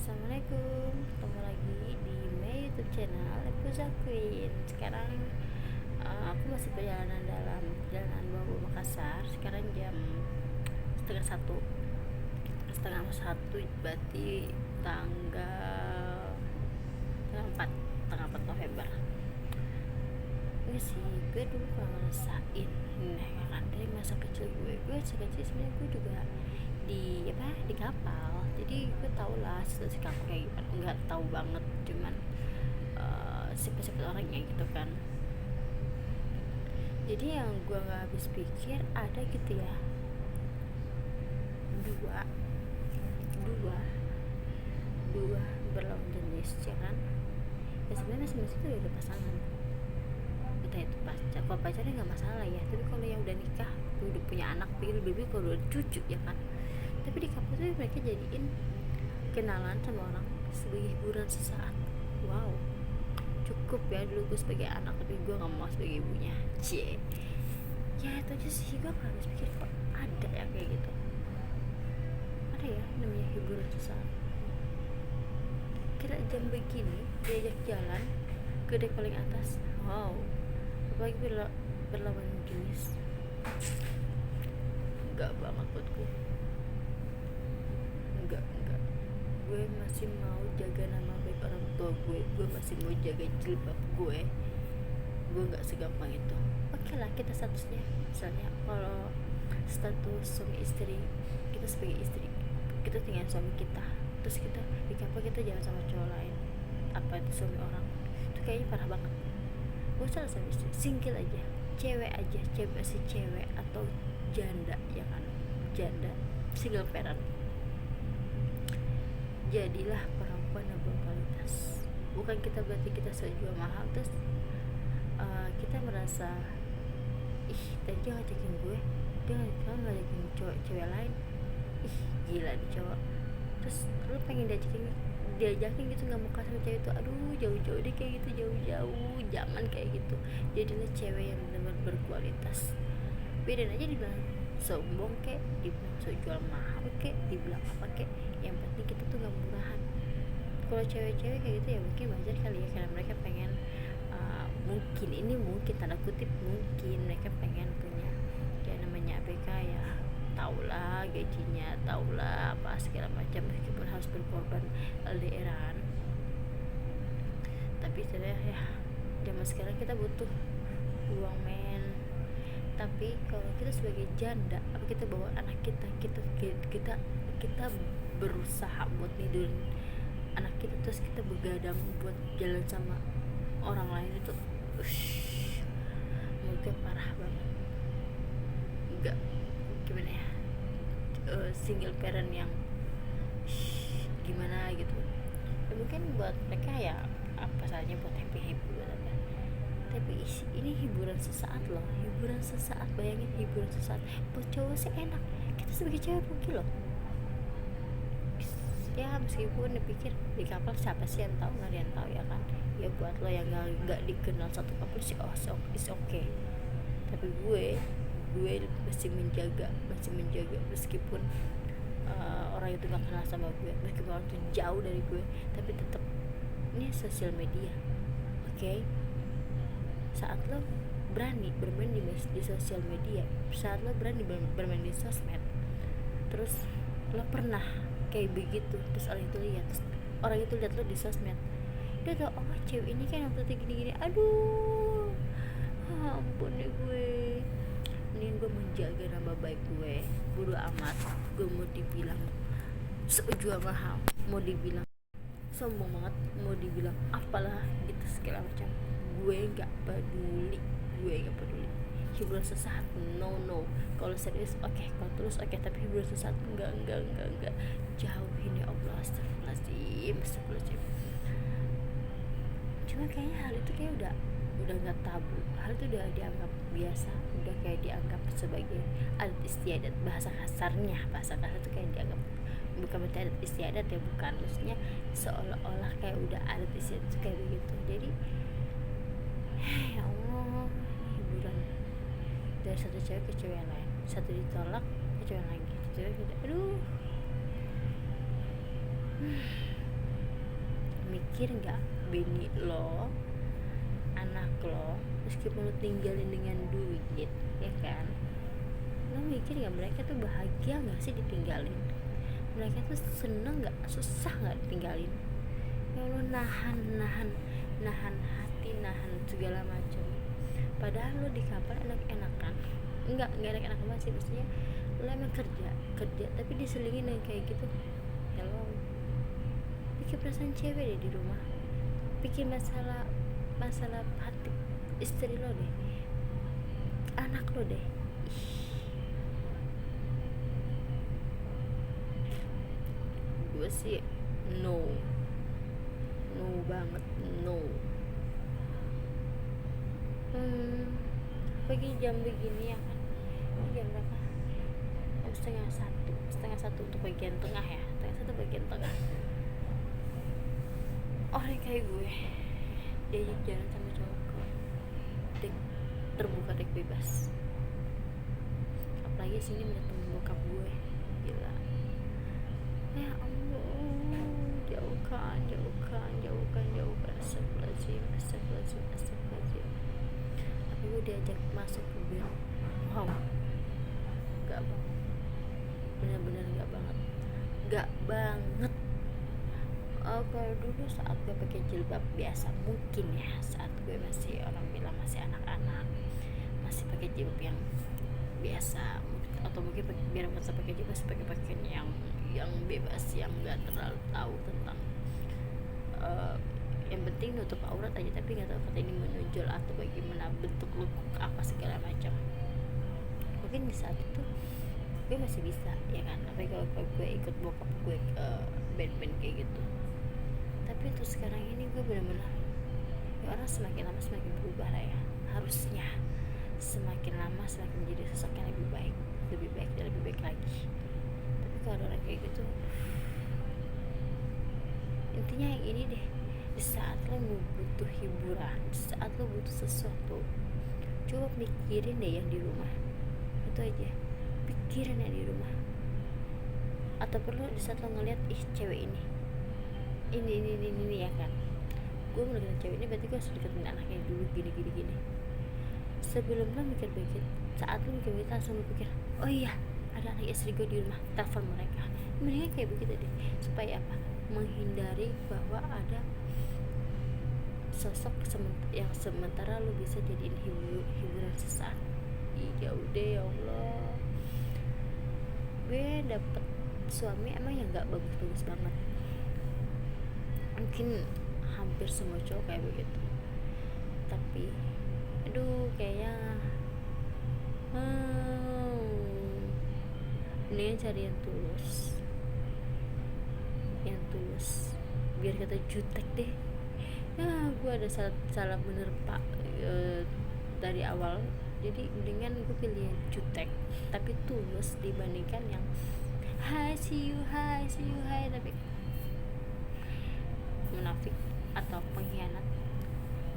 Assalamualaikum, ketemu lagi di my YouTube channel Epuza Queen. Sekarang aku masih perjalanan bawa Makassar. Sekarang jam setengah satu berarti tanggal 4 November. Ini sih gue dulu pernah ngerasain, ya kan, dari masa kecil gue sebenarnya gue juga di kapal, jadi gue tau lah situasi kapal kayak gimana. Nggak tahu banget, cuman sifat-sifat orangnya gitu kan. Jadi yang gue nggak habis pikir, ada gitu ya, dua dua berlawan jenis, ya kan. Ya sebenarnya masing-masing itu udah pasangan, entah itu pacar. Kalau pacarnya nggak masalah ya, tapi kalau yang udah nikah, udah punya anak, baby, kalau udah cucu, ya kan. Tapi di kampus tuh mereka jadiin kenalan sama orang sebagai hiburan sesaat. Wow, cukup ya dulu gue sebagai anak, tapi gue nggak mau sebagai ibunya. Ya itu aja sih, gue harus pikir kok ada ya kayak gitu. Ada ya namanya hiburan sesaat. Kira jam begini diajak jalan ke dek paling atas. Wow, apalagi berlawan jenis. Enggak banget buat enggak gue masih mau jaga nama baik orang tua gue masih mau jaga jilbab gue nggak segampang itu. Oke lah, kita statusnya misalnya kalau status suami istri, kita sebagai istri, kita tinggal suami kita, terus kita di kapal kita jalan sama cowok lain, apa itu suami orang, itu kayaknya parah banget. Gak usah suami istri, single aja, cewek aja, cewek masih cewek atau janda, ya kan, janda, single parent. Jadilah perempuan yang berkualitas. Bukan kita berarti kita sejual mahal terus kita merasa tadi dia ngajakin gue, dia ngajakin cewek lain, gila nih cowok. Terus lu pengen diajakin gitu, nggak mau kasih sama cewek itu. Aduh, jauh-jauh deh kayak gitu, jauh-jauh jangan kayak gitu. Jadilah cewek yang benar-benar berkualitas. Bedain aja, dibilang sombong kek, dibilang so jual mahal kek, dibilang apa kek, yang penting kita tuh gak murahan. Kalau cewek-cewek kayak gitu ya mungkin wajar kali ya, karena mereka pengen mungkin tanda kutip mungkin mereka pengen punya ya namanya ABK ya, taulah gajinya, taulah apa segala macam, meskipun harus berkorban LDRan. Tapi sebenarnya ya zaman sekarang kita butuh uang, men. Tapi kalau kita sebagai janda, apa kita bawa anak kita berusaha buat tidurin anak kita, terus kita begadang buat jalan sama orang lain, itu menurut gue parah banget. Enggak, gimana ya, single parent yang gimana gitu ya, mungkin buat mereka ya apa salahnya buat happy buat apa. Tapi ini hiburan sesaat loh, hiburan sesaat. Bayangin hiburan sesaat buat cowok sih enak, kita sebagai cewek rugi loh. Ya meskipun dipikir di kapal siapa sih yang tahu, nggak ada yang tahu, ya kan. Ya buat lo yang nggak dikenal satu kapal sih is okay. Tapi gue masih menjaga meskipun orang itu nggak kenal sama gue, meskipun orang itu jauh dari gue, tapi tetap ini sosial media, okay? Saat lo berani bermain di sosial media, saat lo berani bermain di sosmed, terus lo pernah kayak begitu, terus orang itu lihat lo di sosmed, dia tau, oh cewek ini kan yang penting gini-gini. Aduh, ampun deh gue. Mending gue menjaga nama baik gue, bodo amat. Gue mau dibilang sejual mahal, mau dibilang sombong banget, mau dibilang apalah gitu segala macam, gue nggak peduli. Hiburan sesaat no. Kalau serius oke, kalau terus oke, tapi hiburan sesaat enggak. Jauhin ya Allah, astagfirullahaladzim. Cuma kayaknya hal itu kayak udah nggak tabu, hal itu udah dianggap biasa, udah kayak dianggap sebagai adat istiadat. Bahasa kasar itu kayak dianggap, bukan berarti adat istiadat ya, bukan, maksudnya seolah-olah kayak udah adat istiadat itu kayak begitu. Jadi ya Allah, hiburan dari satu cewek ke cewek yang lain, satu ditolak ke cewek lagi, aduh. mikir nggak bini lo, anak lo, meskipun lo tinggalin dengan duit, ya kan, lo mikir nggak mereka tuh bahagia nggak sih ditinggalin? Mereka tuh seneng nggak, susah nggak ditinggalin? Ya lo nahan hati, nahan segala macam. Padahal lo di kapal enak-enakan, enggak enak-enakan banget sih, maksudnya lo emang kerja tapi diselingin dengan kayak gitu. Hello, pikir perasaan cewek deh di rumah, pikir masalah hati istri lo deh, anak lo deh. Gue sih no banget, no. Pagi jam begini ya kan, ini jam berapa? setengah satu untuk bagian tengah ya, setengah satu bagian tengah. Orang kayak gue diajak jalan sama cowok dek terbuka, dek bebas, apalagi sini datang bokap gue, gila. Ya Allah, jauhkan. Astagfirullahaladzim. Tapi gue diajak masuk ke bil, wow, gak banget, bener-bener gak banget. Kalau dulu saat gue pakai jilbab biasa, mungkin ya saat gue masih, orang bilang masih anak-anak, masih pakai jilbab yang biasa, atau mungkin biar masa pakai jilbab, pakai pakaian yang bebas, yang nggak terlalu tahu tentang yang penting nutup aurat aja, tapi nggak tahu kata ini menonjol atau bagaimana bentuk lekuk apa segala macam. Mungkin di saat itu gue masih bisa, ya kan, tapi kalau gue ikut bokap gue ke band-band kayak gitu. Tapi untuk sekarang ini gue benar-benar, ya orang semakin lama semakin berubah lah ya, harusnya semakin lama semakin menjadi sosok yang lebih baik dan lebih baik lagi. Tapi kalau ada orang kayak gitu, intinya yang ini deh, di saat lo butuh hiburan, di saat lo butuh sesuatu, coba mikirin deh yang di rumah, itu aja, pikirin yang di rumah. Atau perlu di saat lo ngeliat, ih cewek ini ya kan, gue mau deketin cewek ini, berarti gue harus deketin anaknya dulu, gini. Sebelum lo mikir begitu, saat lo mikir begitu, langsung lo pikir, oh iya ada anak istri gue di rumah, telepon mereka. Mendingan kayak begitu deh, supaya apa? Menghindari bahwa ada sosok yang sementara lo bisa jadiin hiburan sesaat. Jauh deh, ya Allah. Gue dapet suami emang yang gak bagus-bagus banget, mungkin hampir semua cowok kayak begitu. Tapi aduh, kayaknya mendingan cari yang tulus, biar kata jutek deh. Ya gue ada salah bener pak dari awal, jadi mendingan gue pilih yang jutek tapi tulus dibandingkan yang hi see you tapi munafik atau pengkhianat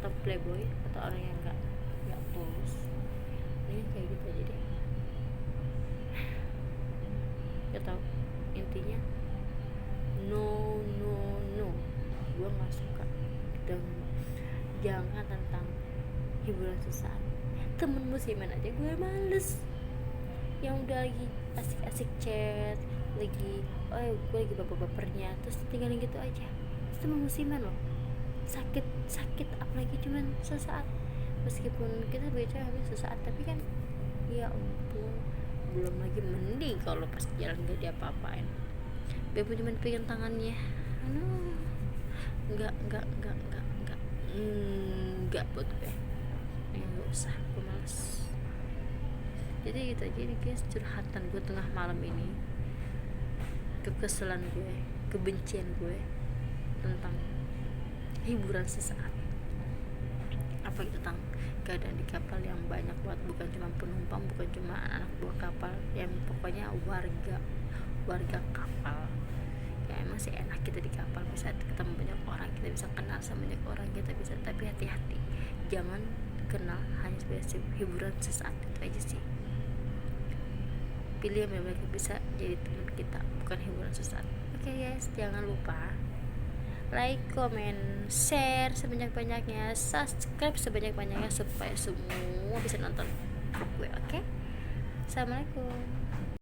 atau playboy atau orang yang nggak tulus. Ini kayak gitu aja deh. Gak tau, intinya no, gue nggak suka. Dan jangan tentang hiburan sesaat. Temen musiman aja gue males, yang udah lagi asik-asik chat, gue lagi baper-bapernya, terus tinggalin gitu aja. Temen musiman loh, sakit apalagi cuman sesaat. Meskipun kita bicara habis sesaat, tapi kan ya ampun, belum lagi mending kalau pas jalan gak diapa-apain, biarpun cuma pegang tangannya. Enggak buat gue, nggak usah, gue males. Jadi gitu aja nih guys, curhatan gue tengah malam ini, kekesalan gue, kebencian gue tentang hiburan sesaat. Apa itu tentang keadaan di kapal yang banyak buat, bukan cuma penumpang, bukan cuma anak buah kapal, yang pokoknya warga kapal. Ya emang sih enak kita di kapal, bisa ketemu banyak orang, kita bisa kenal sama banyak orang, kita bisa, tapi hati-hati jangan kenal hanya sebagai hiburan sesaat. Itu aja sih, pilih yang benar-benar bisa jadi teman kita, bukan hiburan sesaat. Oke guys, jangan lupa like, comment, share sebanyak-banyaknya, subscribe sebanyak-banyaknya supaya semua bisa nonton gue. Oke? Assalamualaikum.